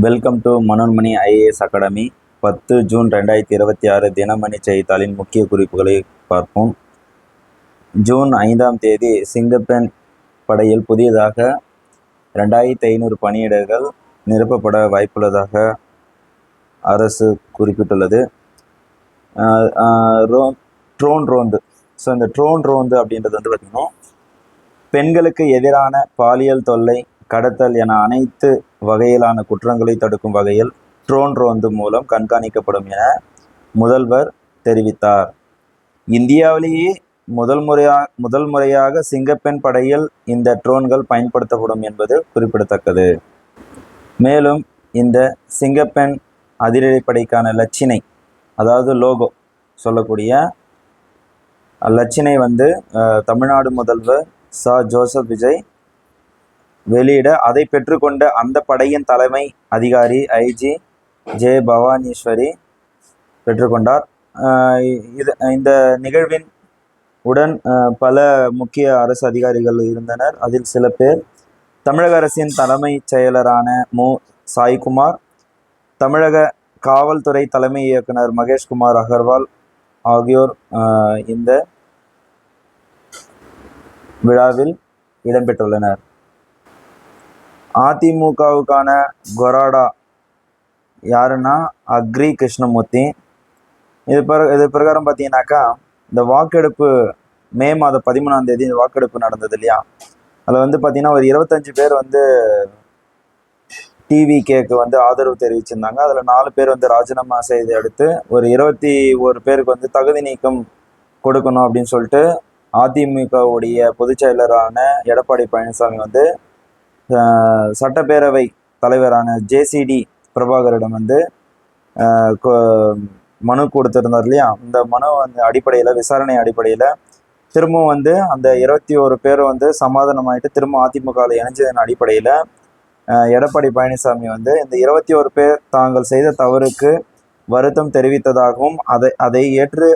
Welcome to Manonmani IAS academy. 10 June 2026 Dinamani செய்தித்தாளின் முக்கிய குறிப்புகளை பார்ப்போம். ஜூன் 5ஆம் தேதி சிங்கப்பெண் படையில் புதியதாக 2500 பணியிடங்கள் நிரப்பப்பட வாய்ப்புள்ளதாக அரசு குறிப்பிட்டுள்ளது. ட்ரோன் ரோந்து. ஸோ இந்த ட்ரோன் ரோந்து அப்படின்றது வந்து பார்த்திங்கன்னா, பெண்களுக்கு எதிரான பாலியல் தொல்லை, கடத்தல் என அனைத்து வகையிலான குற்றங்களை தடுக்கும் வகையில் ட்ரோன் ரோந்து மூலம் கண்காணிக்கப்படும் என முதல்வர் தெரிவித்தார். இந்தியாவிலேயே முதல் முறையாக சிங்கப்பெண் படையில் இந்த ட்ரோன்கள் பயன்படுத்தப்படும் என்பது குறிப்பிடத்தக்கது. மேலும் இந்த சிங்கப்பெண் அதிரடிப்படைக்கான லட்சினை, அதாவது லோகோ சொல்லக்கூடிய லட்சினை வந்து தமிழ்நாடு முதல்வர் ஜோசப் விஜய் வெளியிட, அதை பெற்றுக்கொண்ட அந்த படையின் தலைமை அதிகாரி ஐஜி ஜே பவானீஸ்வரி பெற்றுக்கொண்டார். இந்த நிகழ்வின் உடன் பல முக்கிய அரசு அதிகாரிகள் இருந்தனர். அதில் சில பேர் தமிழக அரசின் தலைமை செயலரான மு சாய்குமார், தமிழக காவல்துறை தலைமை இயக்குனர் மகேஷ்குமார் அகர்வால் ஆகியோர் இந்த விழாவில் இடம்பெற்றுள்ளனர். அதிமுகவுக்கான கொறாடா யாருன்னா அக்ரி கிருஷ்ணமூர்த்தி. இது பிரகாரம் பார்த்தீங்கன்னாக்கா, இந்த வாக்கெடுப்பு மே மாதம் 13ஆம் தேதி இந்த வாக்கெடுப்பு நடந்தது இல்லையா, அதில் வந்து பார்த்தீங்கன்னா ஒரு 25 பேர் வந்து டிவிகேக்கு வந்து ஆதரவு தெரிவிச்சிருந்தாங்க. அதில் 4 பேர் வந்து ராஜினாமா செய்து அடுத்து ஒரு 21 பேருக்கு வந்து தகுதி நீக்கம் கொடுக்கணும் அப்படின்னு சொல்லிட்டு அதிமுகவுடைய பொதுச் செயலரான எடப்பாடி பழனிசாமி வந்து சட்டப்பேரவை தலைவரான ஜேசிடி பிரபாகரிடம் வந்து மனு கொடுத்திருந்தார் இல்லையா. இந்த மனு வந்து அடிப்படையில், விசாரணை அடிப்படையில் திரும்பவும் வந்து அந்த 21 பேர் வந்து சமாதானமாயிட்டு திரும்ப அதிமுகவில் இணைஞ்சதன் அடிப்படையில் எடப்பாடி பழனிசாமி வந்து இந்த 21 பேர் தாங்கள் செய்த தவறுக்கு வருத்தம் தெரிவித்ததாகவும் அதை ஏற்று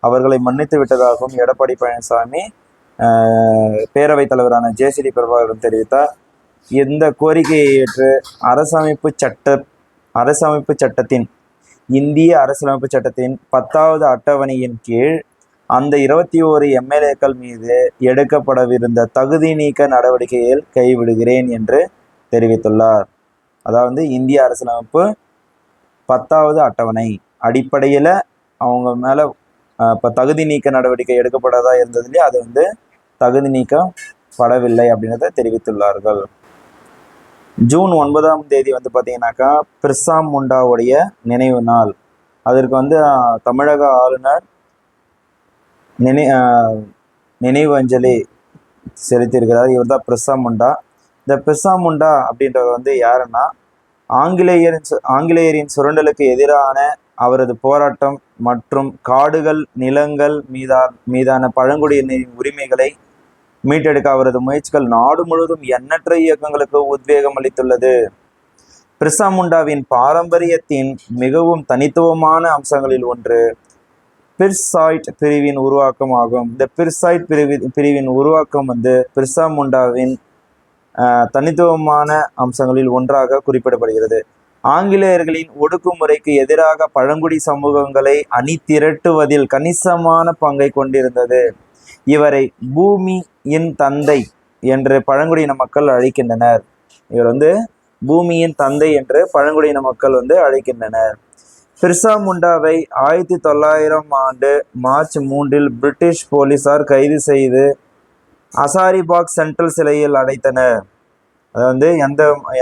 அவர்களை மன்னித்து விட்டதாகவும் எடப்பாடி பழனிசாமி பேரவைத் தலைவரான ஜேசிடி பிரபாகரன் தெரிவித்தார். இந்த கோரிக்கையை ஏற்று இந்திய அரசியலமைப்பு சட்டத்தின் 10வது அட்டவணையின் கீழ் அந்த 21 எம்எல்ஏக்கள் மீது எடுக்கப்படவிருந்த தகுதி நீக்க நடவடிக்கையில் கைவிடுகிறேன் என்று தெரிவித்துள்ளார். அதாவது இந்திய அரசியலமைப்பு 10வது அட்டவணை அடிப்படையில் அவங்க மேலே இப்போ தகுதி நீக்க நடவடிக்கை எடுக்கப்படாதா இருந்தது இல்லையா, அது வந்து தகுதி நீக்கம் படவில்லை அப்படின்றத தெரிவித்துள்ளார்கள். ஜூன் 9ஆம் தேதி வந்து பார்த்தீங்கன்னாக்கா பிர்சா முண்டாவுடைய நினைவு நாள். அதற்கு வந்து தமிழக ஆளுநர் நினைவு அஞ்சலி செலுத்தியிருக்கிறார். இவர் தான் பிர்சா முண்டா. இந்த பிர்சா முண்டா அப்படின்றவர் வந்து யாருன்னா, ஆங்கிலேயரின் சுரண்டலுக்கு எதிரான அவரது போராட்டம் மற்றும் காடுகள், நிலங்கள் மீதான பழங்குடியினரின் உரிமைகளை மீட்டெடுக்க அவரது முயற்சிகள் நாடு முழுவதும் எண்ணற்ற இயக்கங்களுக்கு உத்வேகம் அளித்துள்ளது. பிர்சா முண்டாவின் பாரம்பரியத்தின் மிகவும் தனித்துவமான அம்சங்களில் ஒன்று பிர்சாய்ட் பிரிவின் உருவாக்கம் ஆகும். இந்த பிர்சாய்ட் பிரிவின் உருவாக்கம் வந்து பிர்சா முண்டாவின் தனித்துவமான அம்சங்களில் ஒன்றாக குறிப்பிடப்படுகிறது. ஆங்கிலேயர்களின் ஒடுக்குமுறைக்கு எதிராக பழங்குடி சமூகங்களை அணி திரட்டுவதில் கணிசமான பங்கை கொண்டிருந்தது. இவரை பூமியின் தந்தை என்று பழங்குடியின மக்கள் அழைக்கின்றனர். இவர் வந்து பூமியின் தந்தை என்று பழங்குடியின மக்கள் வந்து அழைக்கின்றனர். பிர்சா முண்டாவை 1900ஆம் ஆண்டு மார்ச் 3இல் பிரிட்டிஷ் போலீசார் கைது செய்து ஹசாரிபாக் சென்ட்ரல் சிறையில் அடைத்தனர். அதாவது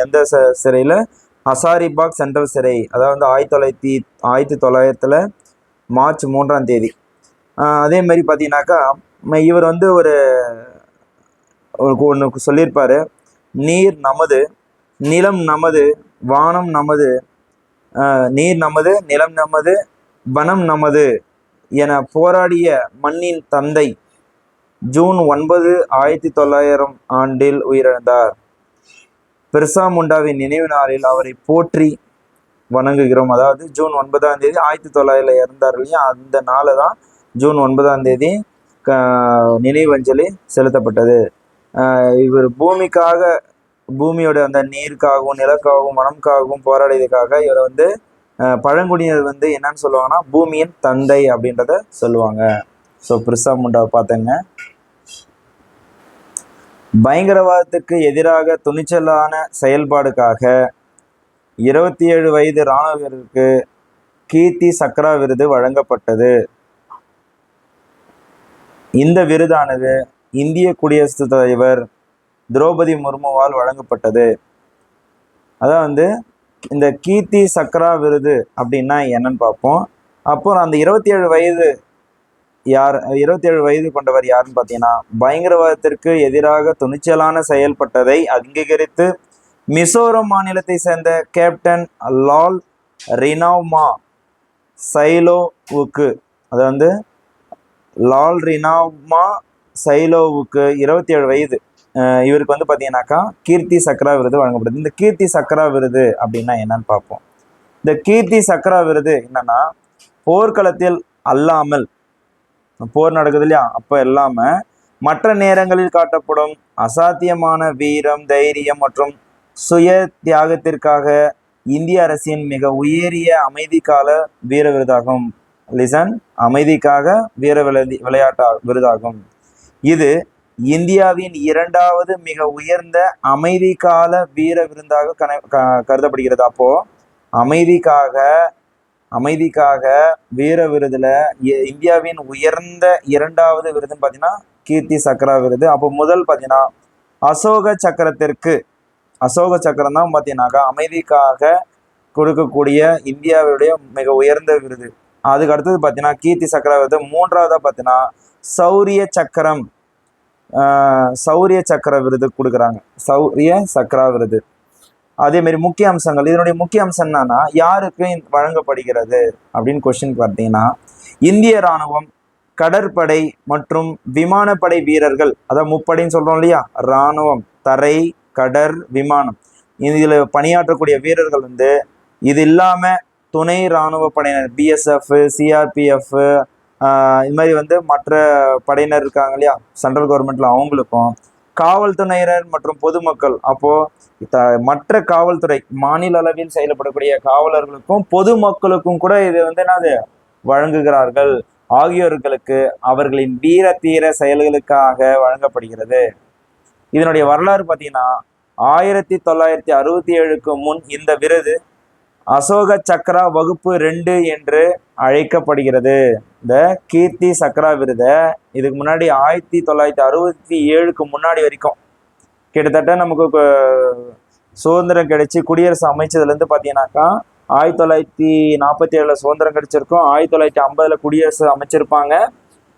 எந்த சிறையில்? ஹசாரிபாக் சென்ட்ரல் சிறை. அதாவது 1900 மார்ச் 3ஆம் தேதி. அதே மாதிரி பார்த்தீங்கன்னாக்கா இவர் வந்து ஒன்று சொல்லியிருப்பார். நீர் நமது, நிலம் நமது, வானம் நமது, நீர் நமது, நிலம் நமது, வனம் நமது என போராடிய மண்ணின் தந்தை ஜூன் 9, 1900 ஆண்டில் உயிரிழந்தார். பிர்சா முண்டாவின் நினைவு நாளில் அவரை போற்றி வணங்குகிறோம். அதாவது ஜூன் 9ஆம் தேதி 1900 இறந்தார் இல்லையா, அந்த நாளை தான் ஜூன் 9ஆம் தேதி நினைவஞ்சலி செலுத்தப்பட்டது. இவர் பூமிக்காக பூமியோட அந்த நீருக்காகவும் நிலக்காகவும் வனம்காகவும் போராடியதுக்காக இவரை வந்து பழங்குடியினர் வந்து என்னன்னு சொல்லுவாங்கன்னா பூமியின் தந்தை அப்படின்றத சொல்லுவாங்க. ஸோ பிர்சா முண்டாவை பார்த்தங்க. பயங்கரவாதத்துக்கு எதிராக துணிச்சலான செயல்பாடுக்காக 27 வயது இராணுவ வீரருக்கு கீர்த்தி சக்ரா விருது வழங்கப்பட்டது. இந்த விருதானது இந்திய குடியரசுத் தலைவர் திரௌபதி முர்முவால் வழங்கப்பட்டது. அதான் வந்து இந்த கீர்த்தி சக்ரா விருது அப்படின்னா என்னன்னு பார்ப்போம். அப்போ அந்த 27 வயது 27 வயது கொண்டவர் யாருன்னு பார்த்தீங்கன்னா, பயங்கரவாதத்திற்கு எதிராக துணிச்சலான செயல்பட்டதை அங்கீகரித்து மிசோரம் மாநிலத்தை சேர்ந்த கேப்டன் லால் ரினாவ்மா சைலோவுக்கு, அது வந்து லால் ரினாவ்மா சைலோவுக்கு 27 வயது, இவருக்கு வந்து பார்த்தீங்கன்னாக்கா கீர்த்தி சக்ரா விருது வழங்கப்படுது. இந்த கீர்த்தி சக்ரா விருது அப்படின்னா என்னன்னு பார்ப்போம். இந்த கீர்த்தி சக்ரா விருது என்னன்னா, போர்க்களத்தில் அல்லாமல், போர் நடக்குது இல்லையா, அப்போ இல்லாம மற்ற நேரங்களில் காட்டப்படும் அசாத்தியமான வீரம், தைரியம் மற்றும் சுய தியாகத்திற்காக இந்திய அரசின் மிக உயரிய அமைதிக்கால வீர விருதாகும். லிசன், அமைதிக்காக வீர விளையாட்டு விருதாகும். இது இந்தியாவின் 2வது மிக உயர்ந்த அமைதிக்கால வீர விருந்தாக கருதப்படுகிறது. அப்போ அமைதிக்காக வீர விருதுல இந்தியாவின் உயர்ந்த 2வது விருதுன்னு பார்த்தீங்கன்னா கீர்த்தி சக்ரா விருது. அப்போ முதல் பார்த்தீங்கன்னா அசோக சக்கரம் தான் பார்த்தீங்கன்னாக்கா அமைதிக்காக கொடுக்கக்கூடிய இந்தியாவுடைய மிக உயர்ந்த விருது. அதுக்கு அடுத்தது பார்த்தீங்கன்னா கீர்த்தி சக்ரா விருது. 3வதா பார்த்தீங்கன்னா சௌரிய சக்கர விருது கொடுக்குறாங்க, சௌரிய சக்ரா விருது. அதே மாதிரி முக்கிய அம்சங்கள், இதனுடைய முக்கிய அம்சம் என்னன்னா யாருக்கு வழங்கப்படுகிறது அப்படின்னு கொஸ்டின் பார்த்தீங்கன்னா, இந்திய இராணுவம், கடற்படை மற்றும் விமானப்படை வீரர்கள், அதாவது முப்படைன்னு சொல்றோம் இல்லையா, இராணுவம், தரை, கடற், விமானம், இதில் பணியாற்றக்கூடிய வீரர்கள் வந்து, இது இல்லாம துணை இராணுவ படையினர் பிஎஸ்எஃப், சிஆர்பிஎஃப், இது மாதிரி வந்து மற்ற படையினர் இருக்காங்க இல்லையா சென்ட்ரல் கவர்மெண்ட்ல, அவங்களுக்கும் காவல்துறையினர் மற்றும் பொதுமக்கள், அப்போ மற்ற காவல்துறை மாநில அளவில் செயல்படக்கூடிய காவலர்களுக்கும் பொதுமக்களுக்கும் கூட இது வந்து என்னது வழங்குகிறார்கள். ஆகியோர்களுக்கு அவர்களின் வீர தீர செயல்களுக்காக வழங்கப்படுகிறது. இதனுடைய வரலாறு பார்த்தீங்கன்னா 1967க்கு முன் இந்த விருது அசோக சக்ரா வகுப்பு 2 என்று அழைக்கப்படுகிறது. இந்த கீர்த்தி சக்ரா விருதை இதுக்கு முன்னாடி 1967க்கு முன்னாடி வரைக்கும், கிட்டத்தட்ட நமக்கு சுதந்திரம் கிடைச்சி குடியரசு அமைச்சதுலேருந்து பார்த்தீங்கன்னாக்கா 1947 சுதந்திரம் கிடைச்சிருக்கும், 1950 குடியரசு அமைச்சிருப்பாங்க.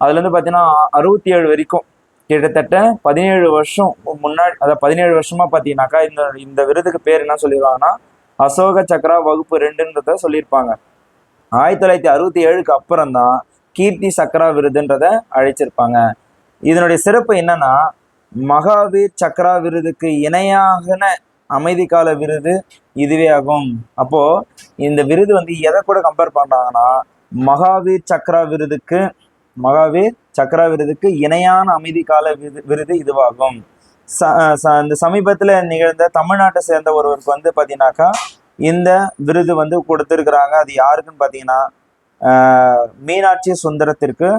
அதுலேருந்து பார்த்தீங்கன்னா 67 வரைக்கும் கிட்டத்தட்ட 17 வருஷம் முன்னாடி, அதாவது 17 வருஷமா பார்த்தீங்கன்னாக்கா இந்த விருதுக்கு பேர் என்ன சொல்லிடுவாங்கன்னா அசோக சக்ரா வகுப்பு 2ன்றத சொல்லியிருப்பாங்க. 1967க்கு அப்புறம் தான் கீர்த்தி சக்ரா விருதுன்றத அழைச்சிருப்பாங்க. இதனுடைய சிறப்பு என்னன்னா, மகாவீர் சக்ரா விருதுக்கு இணையான அமைதிக்கால விருது இதுவே ஆகும். அப்போ இந்த விருது வந்து எதை கூட கம்பேர் பண்றாங்கன்னா, மகாவீர் சக்ரா விருதுக்கு இணையான அமைதிக்கால விருது இதுவாகும். இந்த சமீபத்தில் நிகழ்ந்த தமிழ்நாட்டை சேர்ந்த ஒருவருக்கு வந்து பார்த்தீங்கன்னாக்கா இந்த விருது வந்து கொடுத்துருக்குறாங்க. அது யாருக்குன்னு பார்த்தீங்கன்னா மீனாட்சி சுந்தரத்திற்கு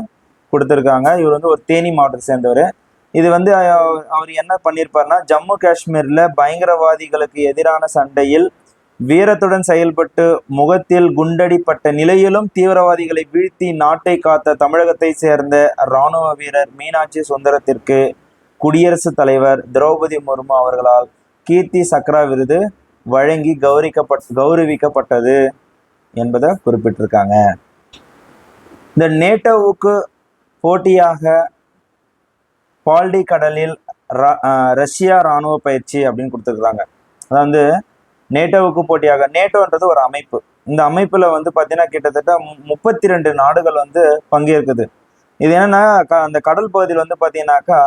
கொடுத்துருக்காங்க. இவர் வந்து ஒரு தேனி மாவட்டத்தை சேர்ந்தவர். இது வந்து அவர் என்ன பண்ணியிருப்பார்னா, ஜம்மு காஷ்மீரில் பயங்கரவாதிகளுக்கு எதிரான சண்டையில் வீரத்துடன் செயல்பட்டு முகத்தில் குண்டடிப்பட்ட நிலையிலும் தீவிரவாதிகளை வீழ்த்தி நாட்டை காத்த தமிழகத்தை சேர்ந்த இராணுவ வீரர் மீனாட்சி சுந்தரத்திற்கு குடியரசுத் தலைவர் திரௌபதி முர்மு அவர்களால் கீர்த்தி சக்ரா விருது வழங்கி கௌரவிக்கப்பட்டது என்பதை குறிப்பிட்டிருக்காங்க. இந்த நேட்டோவுக்கு போட்டியாக பால்டி கடலில் ரஷ்யா இராணுவ பயிற்சி அப்படின்னு கொடுத்துருக்குறாங்க. அதாவது நேட்டோவுக்கு போட்டியாக, நேட்டோன்றது ஒரு அமைப்பு. இந்த அமைப்புல வந்து பார்த்தீங்கன்னா கிட்டத்தட்ட 32 நாடுகள் வந்து பங்கேற்குது. இது என்னன்னா அந்த கடல் பகுதியில் வந்து பார்த்தீங்கன்னாக்கா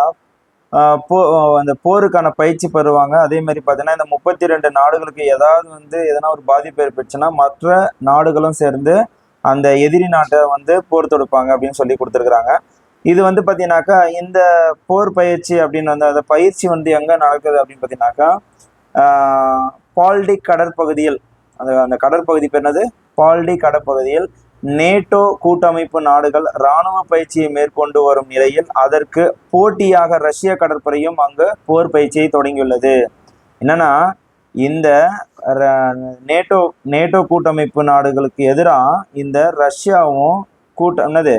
அந்த போருக்கான பயிற்சி பெறுவாங்க. அதே மாதிரி பார்த்தீங்கன்னா இந்த 32 நாடுகளுக்கு ஏதாவது வந்து எதனா ஒரு பாதிப்பு ஏற்பட்டுச்சுன்னா மற்ற நாடுகளும் சேர்ந்து அந்த எதிரி நாட்டை வந்து போர் தொடுப்பாங்க அப்படின்னு சொல்லி கொடுத்துருக்குறாங்க. இது வந்து பார்த்தீங்கன்னாக்கா இந்த போர் பயிற்சி அப்படின்னு வந்து அந்த பயிற்சி வந்து எங்கே நடக்குது அப்படின்னு பார்த்தீங்கன்னாக்கா பால்டிக் கடற்பகுதியில், அந்த கடற்பகுதி பேர் என்னது, பால்டிக் கடற்பகுதியில் நேட்டோ கூட்டமைப்பு நாடுகள் இராணுவ பயிற்சியை மேற்கொண்டு வரும் நிலையில் அதற்கு போட்டியாக ரஷ்ய கடற்படையும் அங்கு போர் பயிற்சியை தொடங்கியுள்ளது. என்னன்னா, இந்த நேட்டோ நேட்டோ கூட்டமைப்பு நாடுகளுக்கு எதிராக இந்த ரஷ்யாவும் என்னது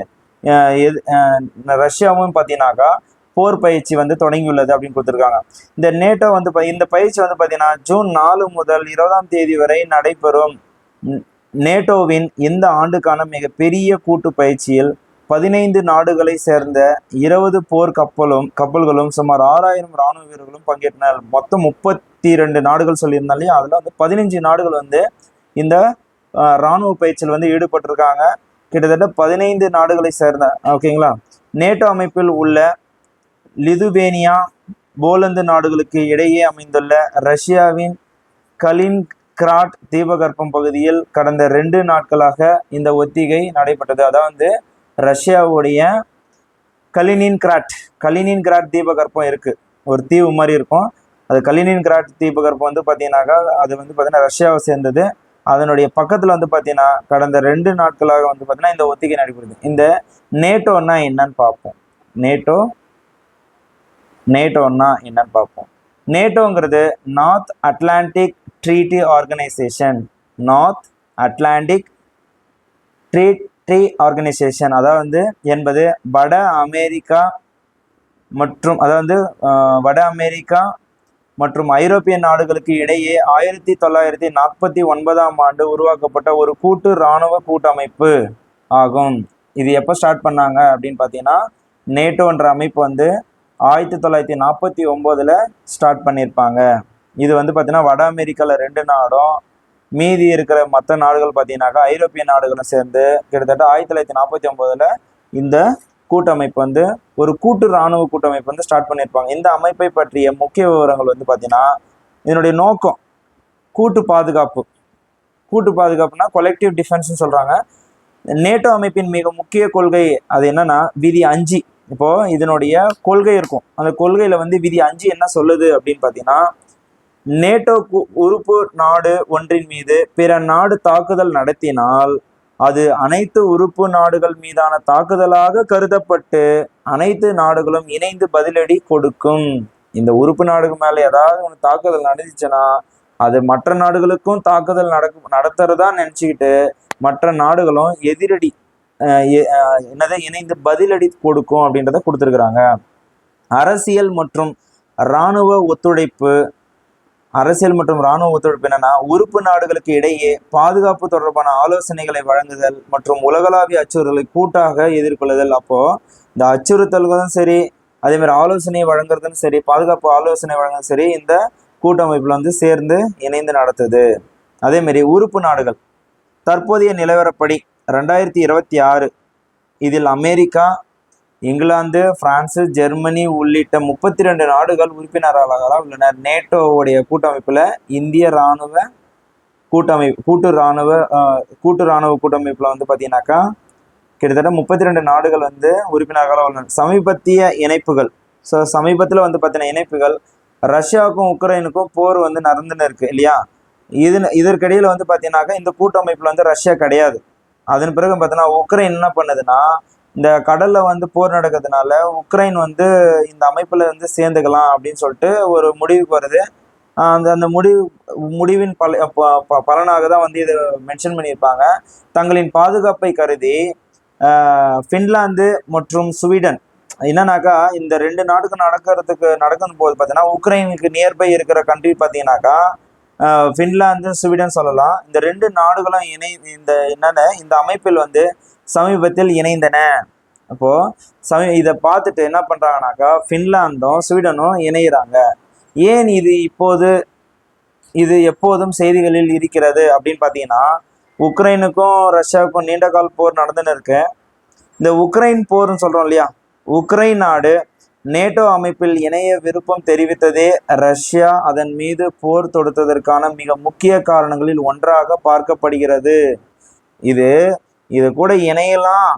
ரஷ்யாவும் பார்த்தீங்கன்னாக்கா போர் பயிற்சி வந்து தொடங்கியுள்ளது அப்படின்னு கொடுத்துருக்காங்க. இந்த நேட்டோ வந்து இந்த பயிற்சி வந்து பார்த்தீங்கன்னா ஜூன் 4 முதல் 20ஆம் தேதி வரை நடைபெறும். நேட்டோவின் இந்த ஆண்டுக்கான மிகப்பெரிய கூட்டு பயிற்சியில் 15 நாடுகளை சேர்ந்த 20 போர் கப்பல்களும் சுமார் 6000 இராணுவ வீரர்களும் பங்கேற்றனர். மொத்தம் 32 நாடுகள் சொல்லியிருந்தாலே அதில் வந்து 15 நாடுகள் வந்து இந்த இராணுவ பயிற்சியில் வந்து ஈடுபட்டிருக்காங்க. கிட்டத்தட்ட 15 நாடுகளை சேர்ந்த, ஓகேங்களா. நேட்டோ அமைப்பில் உள்ள லிதுவேனியா, போலந்து நாடுகளுக்கு இடையே அமைந்துள்ள ரஷ்யாவின் கலின்கிராட் தீபகற்பம் பகுதியில் கடந்த 2 நாட்களாக இந்த ஒத்திகை நடைபெற்றது. அதாவது ரஷ்யாவுடைய கலினின்கிராட் தீபகற்பம் இருக்கு, ஒரு தீவு மாதிரி இருக்கும். அது கலினின்கிராட் தீபகற்பம் வந்து பார்த்தீங்கன்னாக்கா அது வந்து பார்த்தீங்கன்னா ரஷ்யாவை சேர்ந்தது. அதனுடைய பக்கத்தில் வந்து பார்த்தீங்கன்னா கடந்த 2 நாட்களாக வந்து பார்த்தீங்கன்னா இந்த ஒத்திகை நடைபெறுது. இந்த நேட்டோன்னா என்னன்னு பார்ப்போம். நேட்டோன்னா என்னன்னு பார்ப்போம். நேட்டோங்கிறது North Atlantic Treaty Organization. North Atlantic Treaty Organization அதாவது என்பது வட அமெரிக்கா மற்றும் ஐரோப்பிய நாடுகளுக்கு இடையே 1949ஆம் ஆண்டு உருவாக்கப்பட்ட ஒரு கூட்டு இராணுவ கூட்டமைப்பு ஆகும். இது எப்போ ஸ்டார்ட் பண்ணாங்க அப்படின்னு பார்த்தீங்கன்னா நேட்டோன்ற அமைப்பு வந்து 1949 ஸ்டார்ட் பண்ணியிருப்பாங்க. இது வந்து பார்த்தீங்கன்னா வட அமெரிக்காவில் 2 நாடும், மீதி இருக்கிற மற்ற நாடுகள் பார்த்தீங்கன்னாக்கா ஐரோப்பிய நாடுகளும் சேர்ந்து கிட்டத்தட்ட 1949 இந்த கூட்டமைப்பு வந்து ஒரு கூட்டு இராணுவ கூட்டமைப்பு வந்து ஸ்டார்ட் பண்ணியிருப்பாங்க. இந்த அமைப்பை பற்றிய முக்கிய விவரங்கள் வந்து பார்த்தீங்கன்னா இதனுடைய நோக்கம் கூட்டு பாதுகாப்புனா கொலெக்டிவ் டிஃபென்ஸ்னு சொல்கிறாங்க. நேட்டோ அமைப்பின் மிக முக்கிய கொள்கை அது என்னன்னா விதி 5. இப்போ இதனுடைய கொள்கை இருக்கும். அந்த கொள்கையில வந்து விதி 5 என்ன சொல்லுது அப்படின்னு பார்த்தீங்கன்னா, நேட்டோ உறுப்பு நாடு ஒன்றின் மீது பிற நாடு தாக்குதல் நடத்தினால் அது அனைத்து உறுப்பு நாடுகள் மீதான தாக்குதலாக கருதப்பட்டு அனைத்து நாடுகளும் இணைந்து பதிலடி கொடுக்கும். இந்த உறுப்பு நாடுகள் மேல ஏதாவது ஒன்று தாக்குதல் நடந்துச்சுன்னா அது மற்ற நாடுகளுக்கும் தாக்குதல் நடத்துறதா நினைச்சுக்கிட்டு மற்ற நாடுகளும் எதிரடி இணைந்து பதிலடி கொடுக்கும் அப்படின்றத கொடுத்துருக்குறாங்க. அரசியல் மற்றும் இராணுவ ஒத்துழைப்பு என்னன்னா உறுப்பு நாடுகளுக்கு இடையே பாதுகாப்பு தொடர்பான ஆலோசனைகளை வழங்குதல் மற்றும் உலகளாவிய அச்சுறுத்தல்களை கூட்டாக எதிர்கொள்ளுதல். அப்போ இந்த அச்சுறுத்தல்களும் சரி, அதே மாதிரி ஆலோசனை வழங்குறதும் சரி, பாதுகாப்பு ஆலோசனை வழங்குறதும் சரி, இந்த கூட்டமைப்புல வந்து சேர்ந்து இணைந்து நடத்துது. அதே மாதிரி உறுப்பு நாடுகள் தற்போதைய நிலவரப்படி 2026 இதில் அமெரிக்கா, இங்கிலாந்து, பிரான்சு, ஜெர்மனி உள்ளிட்ட 32 நாடுகள் உறுப்பினர்களாக உள்ளனர். நேட்டோவுடைய கூட்டமைப்புல இந்திய கூட்டு இராணுவ கூட்டமைப்புல வந்து பார்த்தீங்கன்னாக்கா கிட்டத்தட்ட 32 நாடுகள் வந்து உறுப்பினர்களாக உள்ளனர். சமீபத்திய இணைப்புகள் சமீபத்தில் வந்து பார்த்தீங்கன்னா இணைப்புகள் ரஷ்யாவுக்கும் உக்ரைனுக்கும் போர் வந்து நடந்துன்னு இருக்கு இல்லையா. இதற்கிடையில வந்து பார்த்தீங்கன்னாக்கா இந்த கூட்டமைப்புல வந்து ரஷ்யா கிடையாது. அதன் பிறகு பார்த்தீங்கன்னா உக்ரைன் என்ன பண்ணுதுன்னா இந்த கடல்ல வந்து போர் நடக்கிறதுனால உக்ரைன் வந்து இந்த அமைப்புல வந்து சேர்ந்துக்கலாம் அப்படின்னு சொல்லிட்டு ஒரு முடிவுக்கு வருது. அந்த முடிவின் பலனாக தான் வந்து இதை மென்ஷன் பண்ணியிருப்பாங்க. தங்களின் பாதுகாப்பை கருதி ஃபின்லாந்து மற்றும் ஸ்வீடன் என்னன்னாக்கா இந்த 2 நாடுக்கு நடக்கும் போது பார்த்தீங்கன்னா உக்ரைனுக்கு நியர்பை இருக்கிற கண்ட்ரி பார்த்தீங்கன்னாக்கா ஃபின்லாந்து, ஸ்வீடன் சொல்லலாம். இந்த 2 நாடுகளும் இந்த அமைப்பில் வந்து சமீபத்தில் இணைந்தன. அப்போ இதை பார்த்துட்டு என்ன பண்றாங்கனாக்கா ஃபின்லாந்தும் ஸ்வீடனும் இணைகிறாங்க. ஏன் இது எப்போதும் செய்திகளில் இருக்கிறது அப்படின்னு பார்த்தீங்கன்னா உக்ரைனுக்கும் ரஷ்யாவுக்கும் நீண்ட கால போர் நடந்துன்னு இருக்கு. இந்த உக்ரைன் போர்னு சொல்றோம் இல்லையா, உக்ரைன் நாடு நேட்டோ அமைப்பில் இணைய விருப்பம் தெரிவித்ததே ரஷ்யா அதன் மீது போர் தொடுத்ததற்கான மிக முக்கிய காரணங்களில் ஒன்றாக பார்க்கப்படுகிறது. இது கூட இணையலாம்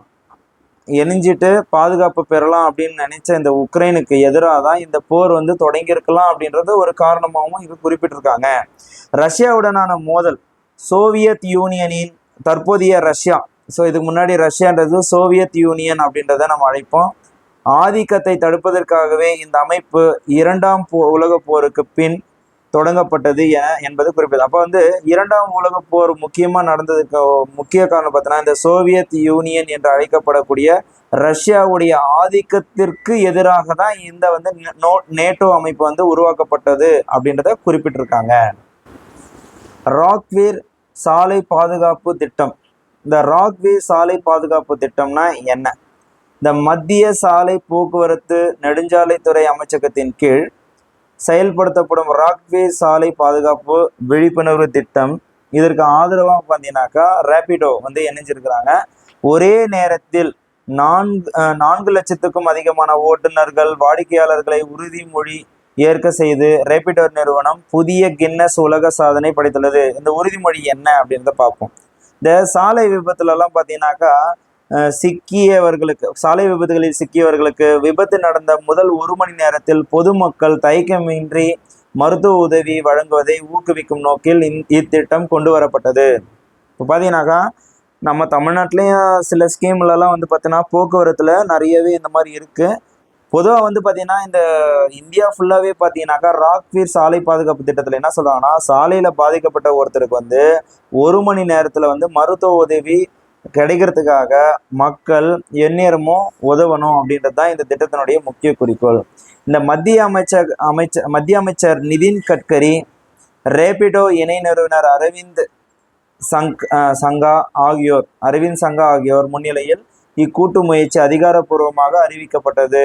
எரிஞ்சிட்டு பாதுகாப்பு பெறலாம் அப்படின்னு நினைச்ச இந்த உக்ரைனுக்கு எதிராக தான் இந்த போர் வந்து தொடங்கியிருக்கலாம் அப்படின்றது ஒரு காரணமாகவும் இது குறிப்பிட்டிருக்காங்க. ரஷ்யாவுடனான மோதல், சோவியத் யூனியனின் தற்போதைய ரஷ்யா, ஸோ இதுக்கு முன்னாடி ரஷ்யான்றது சோவியத் யூனியன் அப்படின்றத நம்ம அழைப்போம், ஆதிக்கத்தை தடுப்பதற்காகவே இந்த அமைப்பு இரண்டாம் உலகப் போருக்கு பின் தொடங்கப்பட்டது என்பது குறிப்பிட்டது. அப்போ வந்து இரண்டாம் உலக போர் முக்கியமா நடந்ததுக்கு முக்கிய காரணம் பார்த்தீங்கன்னா இந்த சோவியத் யூனியன் என்று அழைக்கப்படக்கூடிய ரஷ்யாவுடைய ஆதிக்கத்திற்கு எதிராக தான் இந்த வந்து நேட்டோ அமைப்பு வந்து உருவாக்கப்பட்டது அப்படின்றத குறிப்பிட்டிருக்காங்க. ராக்வீர் சாலை பாதுகாப்பு திட்டம். இந்த ராக்வீர் சாலை பாதுகாப்பு திட்டம்னா என்ன? இந்த மத்திய சாலை போக்குவரத்து நெடுஞ்சாலைத்துறை அமைச்சகத்தின் கீழ் செயல்படுத்தப்படும் ராக்வே சாலை பாதுகாப்பு விழிப்புணர்வு திட்டம். இதற்கு ஆதரவாக பார்த்தீங்கன்னாக்கா ரேபிடோ வந்து இணைஞ்சிருக்கிறாங்க. ஒரே நேரத்தில் 4 லட்சத்துக்கும் அதிகமான ஓட்டுநர்கள் வாடிக்கையாளர்களை உறுதிமொழி ஏற்க செய்து ரேபிடோ நிறுவனம் புதிய கின்னஸ் உலக சாதனை படைத்துள்ளது. இந்த உறுதிமொழி என்ன அப்படின்றத பார்ப்போம். இந்த சாலை விபத்துலலாம் பார்த்தீங்கன்னாக்கா சிக்கியவர்களுக்கு, சாலை விபத்துகளில் சிக்கியவர்களுக்கு விபத்து நடந்த முதல் 1 மணி நேரத்தில் பொதுமக்கள் தயக்கமின்றி மருத்துவ உதவி வழங்குவதை ஊக்குவிக்கும் நோக்கில் இத்திட்டம் கொண்டு வரப்பட்டது. இப்போ பார்த்தீங்கன்னாக்கா நம்ம தமிழ்நாட்டிலையும் சில ஸ்கீம்லலாம் வந்து பார்த்தீங்கன்னா போக்குவரத்தில் நிறையவே இந்த மாதிரி இருக்குது. பொதுவாக வந்து பார்த்தீங்கன்னா இந்த இந்தியா ஃபுல்லாகவே பார்த்தீங்கன்னாக்கா ராக்வீர் சாலை பாதுகாப்பு திட்டத்தில் என்ன சொல்கிறாங்கன்னா, சாலையில் பாதிக்கப்பட்ட ஒருத்தருக்கு வந்து 1 மணி நேரத்தில் வந்து மருத்துவ உதவி கிடைக்கிறதுக்காக மக்கள் எந்நேரமும் உதவணும் அப்படின்றது தான் இந்த திட்டத்தினுடைய முக்கிய குறிக்கோள். இந்த மத்திய அமைச்சர் நிதின் கட்கரி, ரேபிடோ இணை நிறுவனர் அரவிந்த் சங்கா ஆகியோர் முன்னிலையில் இக்கூட்டு முயற்சி அதிகாரப்பூர்வமாக அறிவிக்கப்பட்டது.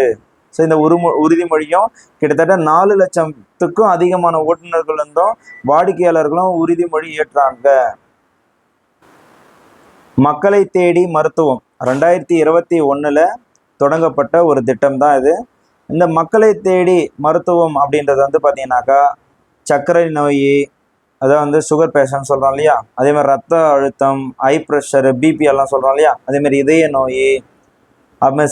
ஸோ இந்த உறுதிமொழியும் கிட்டத்தட்ட 4 லட்சத்துக்கும் அதிகமான ஓட்டுநர்கள் இருந்தும் வாடிக்கையாளர்களும் உறுதிமொழி ஏற்றாங்க. மக்களை தேடி மருத்துவம் 2021 தொடங்கப்பட்ட ஒரு திட்டம் தான் இது. இந்த மக்களை தேடி மருத்துவம் அப்படின்றது வந்து பார்த்தீங்கன்னாக்கா சர்க்கரை நோய், அதான் வந்து சுகர் பேஷண்ட் சொல்கிறோம் இல்லையா, அதேமாதிரி ரத்த அழுத்தம், ஹை ப்ரெஷர், பிபி எல்லாம் சொல்கிறோம் இல்லையா, அதேமாதிரி இதய நோய், அப்புறம்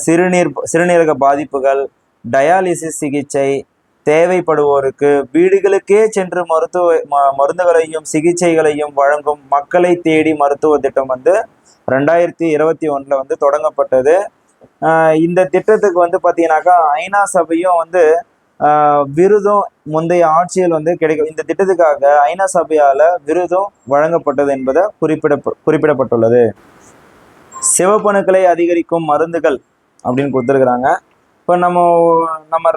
சிறுநீரக பாதிப்புகள், டயாலிசிஸ் சிகிச்சை தேவைப்படுவோருக்கு வீடுகளுக்கே சென்று மருந்துகளையும் சிகிச்சைகளையும் வழங்கும் மக்களை தேடி மருத்துவ திட்டம் வந்து 2021 வந்து தொடங்கப்பட்டது. இந்த திட்டத்துக்கு வந்து பார்த்தீங்கன்னாக்கா ஐநா சபையும் வந்து விருதும் முந்தைய ஆட்சியில் வந்து கிடைக்கும். இந்த திட்டத்துக்காக ஐநா சபையால் விருதும் வழங்கப்பட்டது என்பதை குறிப்பிடப்பட்டுள்ளது. சிவப்பணுக்களை அதிகரிக்கும் மருந்துகள் அப்படின்னு கொடுத்துருக்குறாங்க. இப்போ நம்ம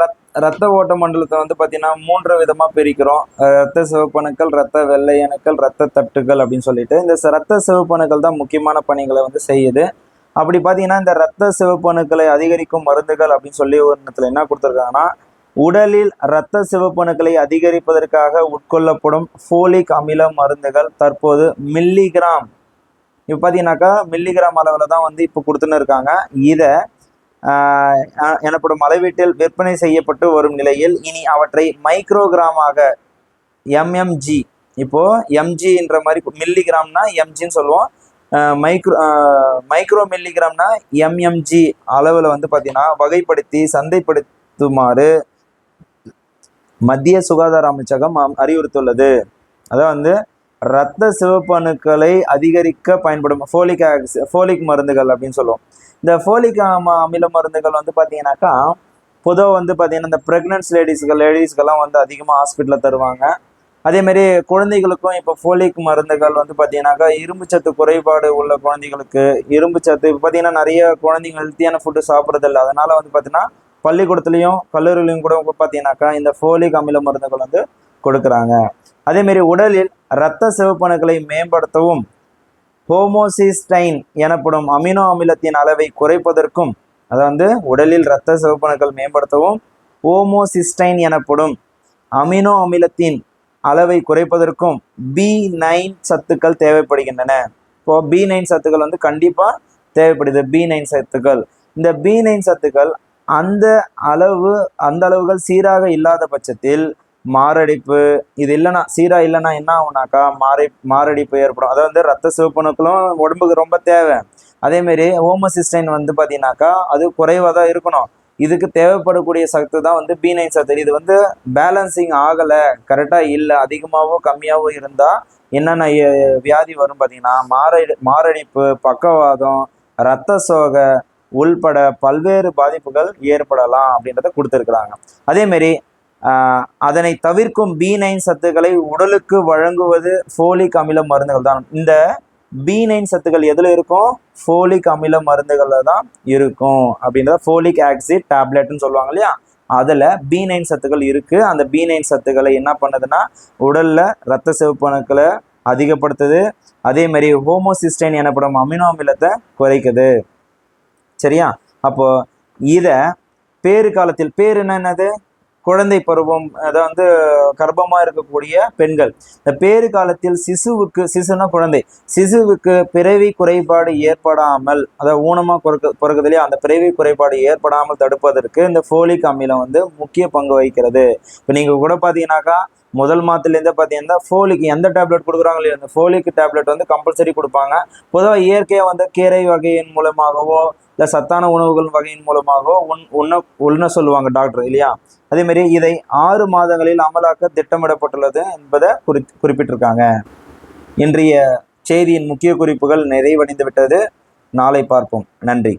ரத்த ஓட்ட மண்டலத்தை வந்து பார்த்தீங்கன்னா 3 விதமாக பிரிக்கிறோம். ரத்த சிவப்பணுக்கள், ரத்த வெள்ளை அணுக்கள், ரத்த தட்டுகள் அப்படின்னு சொல்லிட்டு இந்த ரத்த சிவப்பணுக்கள் தான் முக்கியமான பணிகளை வந்து செய்யுது. அப்படி பார்த்தீங்கன்னா இந்த ரத்த சிவப்பணுக்களை அதிகரிக்கும் மருந்துகள் அப்படின்னு சொல்லி ஒன்றத்தில் என்ன கொடுத்துருக்காங்கன்னா, உடலில் இரத்த சிவப்பணுக்களை அதிகரிப்பதற்காக உட்கொள்ளப்படும் ஃபோலிக் அமில மருந்துகள் தற்போது மில்லிகிராம், இப்போ பார்த்தீங்கன்னாக்கா மில்லிகிராம் அளவில் தான் வந்து இப்போ கொடுத்துன்னு இருக்காங்க. இதை எனப்படும் அளவீட்டில் விற்பனை செய்யப்பட்டு வரும் நிலையில் இனி அவற்றை மைக்ரோகிராமாக எம்எம்ஜி, இப்போ எம்ஜின்ற மாதிரி மில்லிகிராம்னா எம்ஜின்னு சொல்லுவோம், மைக்ரோ மில்லிகிராம்னா எம்எம்ஜி அளவில் வந்து பார்த்தீங்கன்னா வகைப்படுத்தி சந்தைப்படுத்துமாறு மத்திய சுகாதார அமைச்சகம் அறிவுறுத்துள்ளது. அதான் வந்து இரத்த சிவப்பணுக்களை அதிகரிக்க பயன்படும் ஃபோலிக் மருந்துகள் அப்படின்னு சொல்லுவோம். இந்த ஃபோலிக் அமில மருந்துகள் வந்து பார்த்தீங்கன்னாக்கா பொதுவாக வந்து பார்த்தீங்கன்னா இந்த ப்ரெக்னன்ஸ் லேடிஸ்க்கெல்லாம் வந்து அதிகமாக ஹாஸ்பிட்டலில் தருவாங்க. அதேமாரி குழந்தைகளுக்கும் இப்போ ஃபோலிக் மருந்துகள் வந்து பார்த்தீங்கன்னாக்கா இரும்புச்சத்து குறைபாடு உள்ள குழந்தைகளுக்கு இரும்புச்சத்து, இப்போ பார்த்தீங்கன்னா நிறைய குழந்தைங்க ஹெல்த்தியான ஃபுட்டு சாப்பிட்றதில்ல, அதனால் வந்து பார்த்தீங்கன்னா பள்ளிக்கூடத்துலையும் கல்லூரிலையும் கூட பார்த்தீங்கன்னாக்கா இந்த ஃபோலிக் அமில மருந்துகள் வந்து கொடுக்குறாங்க. அதேமாரி உடலில் இரத்த சிவப்பணுக்களை மேம்படுத்தவும் ஹோமோசிஸ்டைன் எனப்படும் அமினோ அமிலத்தின் அளவை குறைப்பதற்கும், அதை வந்து உடலில் இரத்த சிவப்பணுக்கள் மேம்படுத்தவும் ஹோமோசிஸ்டைன் எனப்படும் அமினோ அமிலத்தின் அளவை குறைப்பதற்கும் B9 சத்துக்கள் தேவைப்படுகின்றன. இப்போ B9 சத்துக்கள் வந்து கண்டிப்பாக தேவைப்படுது. B9 சத்துக்கள், இந்த B9 சத்துக்கள் அந்த அளவுகள் சீராக இல்லாத பட்சத்தில் மாரடைப்பு, இது இல்லைன்னா சீராக இல்லைன்னா என்ன ஆகுனாக்கா மாரடைப்பு ஏற்படும். அதாவது வந்து ரத்த சிவப்பணுக்களும் உடம்புக்கு ரொம்ப தேவை, அதேமாரி ஹோமோசிஸ்டைன் வந்து பார்த்தீங்கன்னாக்கா அது குறைவாக தான் இருக்கணும். இதுக்கு தேவைப்படக்கூடிய சத்து தான் வந்து B9 சத்து. இது வந்து பேலன்சிங் ஆகலை, கரெக்டாக இல்லை, அதிகமாகவோ கம்மியாகவோ இருந்தால் என்னென்ன வியாதி வரும் பார்த்தீங்கன்னா மாரடைப்பு, பக்கவாதம், இரத்த சோகை உள்பட பல்வேறு பாதிப்புகள் ஏற்படலாம் அப்படின்றத கொடுத்துருக்குறாங்க. அதேமாரி அதனை தவிர்க்கும் B9 சத்துக்களை உடலுக்கு வழங்குவது ஃபோலிக் அமில மருந்துகள் தான். இந்த B9 சத்துக்கள் எதில் இருக்கும்? ஃபோலிக் அமில மருந்துகளில் தான் இருக்கும் அப்படின்றத ஃபோலிக் ஆக்சிட் டேப்லெட்னு சொல்லுவாங்க இல்லையா, அதில் B9 சத்துக்கள் இருக்குது. அந்த B9 சத்துக்களை என்ன பண்ணுதுன்னா உடலில் இரத்த சிவப்பணுக்களை அதிகப்படுத்துது. அதேமாரி ஹோமோசிஸ்டைன் எனப்படும் அமினோ அமிலத்தை குறைக்குது. சரியா? அப்போ இதை பேறு காலத்தில், பேர் என்னது? குழந்தை பருவம், அதை வந்து கர்ப்பமாக இருக்கக்கூடிய பெண்கள் இந்த பேறு காலத்தில் சிசுனா குழந்தை, சிசுவுக்கு பிறவி குறைபாடு ஏற்படாமல், அதாவது ஊனமாக பிறகுதுலேயே அந்த பிறவி குறைபாடு ஏற்படாமல் தடுப்பதற்கு இந்த ஃபோலிக் அமிலம் வந்து முக்கிய பங்கு வகிக்கிறது. இப்போ நீங்கள் கூட பார்த்தீங்கன்னாக்கா முதல் மாதத்துலேருந்தே பார்த்தீங்கன்னா ஃபோலிக் எந்த டேப்லெட் கொடுக்குறாங்க இல்லையா, அந்த ஃபோலிக் டேப்லெட் வந்து கம்பல்சரி கொடுப்பாங்க. பொதுவாக இயற்கையாக வந்து கீரை வகையின் மூலமாகவோ இல்லை சத்தான உணவுகள் வகையின் மூலமாகவோ உண்ண சொல்லுவாங்க டாக்டர் இல்லையா. அதேமாரி இதை 6 மாதங்களில் அமலாக்க திட்டமிடப்பட்டுள்ளது என்பதை குறிப்பிட்டிருக்காங்க. இன்றைய செய்தியின் முக்கிய குறிப்புகள் நிறைவடைந்து விட்டது. நாளை பார்ப்போம். நன்றி.